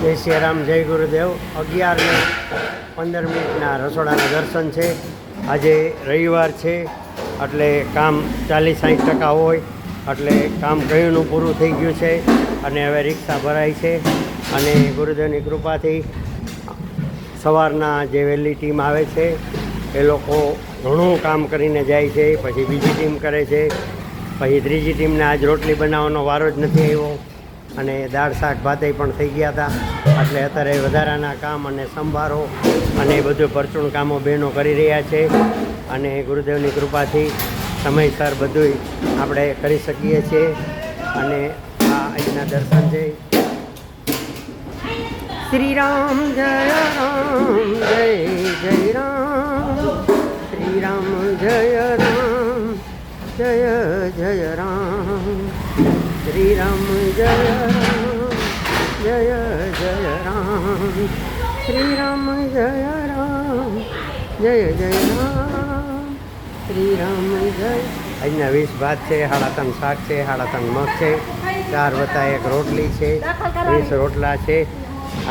જય સિયારામ, જય ગુરુદેવ। 11:15 રસોડાના દર્શન છે। આજે રવિવાર છે એટલે કામ 40-60% હોય એટલે કામ કયુંનું પૂરું થઈ ગયું છે અને હવે રિક્ષા ભરાય છે અને ગુરુદેવની કૃપાથી સવારના જે વહેલી ટીમ આવે છે એ લોકો ઘણું કામ કરીને જાય છે, પછી બીજી ટીમ કરે છે, પછી ત્રીજી ટીમને આજ રોટલી બનાવવાનો વારો જ નથી આવ્યો અને દાળ શાક ભાતે પણ થઈ ગયા હતા એટલે અત્યારે વધારાના કામ અને સંભારો અને બધું પરચૂણ કામો બહેનો કરી રહ્યા છે અને ગુરુદેવની કૃપાથી સમયસર બધું આપણે કરી શકીએ છીએ અને આ આજના દર્શન છે। શ્રી રામ જય રામ, જય જય રામ, શ્રી રામ જય રામ, જય જય રામ, શ્રી રામ જય રામ, જય જય રામ, શ્રી રામ જય રામ, જય જય રામ, શ્રી રામ જય। આજના 20 ભાત છે, 3.5 શાક છે, 3.5 મગ છે, 4 વત્તા 1 રોટલી છે, 20 રોટલા છે।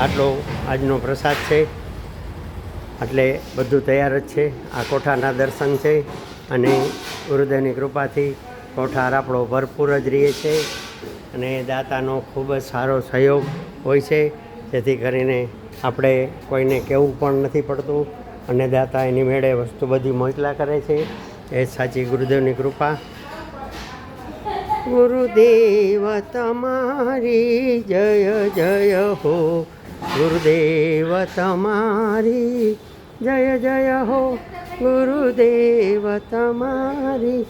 આટલો આજનો પ્રસાદ છે એટલે બધું તૈયાર જ છે। આ કોઠાના દર્શન છે અને ગુરુદેવની કૃપાથી કોઠાર આપણો ભરપૂર જ રહે છે અને દાતાનો ખૂબ જ સારો સહયોગ હોય છે, જેથી કરીને આપણે કોઈને કહેવું પણ નથી પડતું અને દાતા એની મેળે વસ્તુ બધી મોકલા કરે છે। એ સાચી ગુરુદેવની કૃપા। ગુરુદેવ તમારી જય જય હો, ગુરુદેવ તમારી જય જય હો, ગુરુદેવ તમારી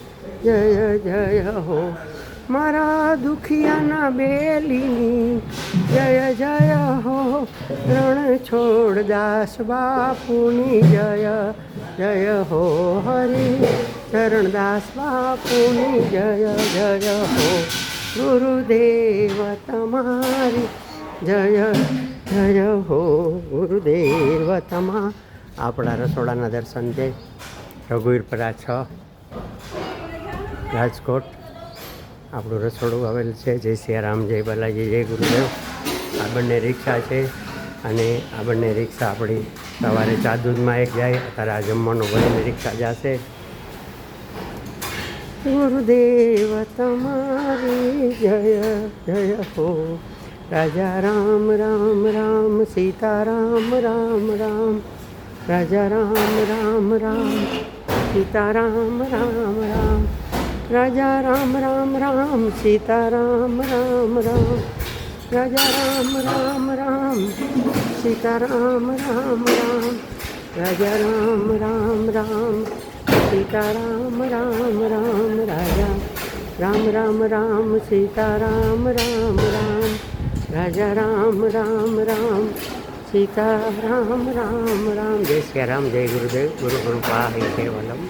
જય જય હો, મારા દુખિયાના બેલીની જય જય હો, રણછોડદાસ બાપુની જય જય હો, હરિ ચરણદાસ બાપુની જય જય હો, ગુરુદેવ તમારી જય જય હો, ગુરુદેવ તમા। આપણા રસોડાના દર્શન છે, રઘુવીરપરા 6 રાજકોટ આપણું રસોડું આવેલ છે। જય સિયારામ, જય બાલાજી, જય ગુરુદેવ। આ બંને રિક્ષા છે અને આ બંને રિક્ષા આપણી સવારે ચા દૂધમાં એક જાય, અત્યારે આ જમવાનું ભરીને રિક્ષા જશે। ગુરુદેવ તમારી જય જય હો, રાજા રામ રામ રામ, સીતા રામ રામ રામ, રાજા રામ રામ રામ, સીતા રામ રામ રામ, રાજા રામ રામ રામ, સીતા રામ રામ રામ, રાજા રામ રામ રામ, સીતા રામ રામ રામ, રાજા રામ રામ રામ, સીતા રામ રામ રામ, રાજા રામ રામ રામ, સીતા રામ રામ રામ, રાજા રામ રામ રામ, સીતા રામ રામ રામ। જય સિયારામ, જય ગુરુદેવ, ગુરુ કૃપા હૈ કેવલમ।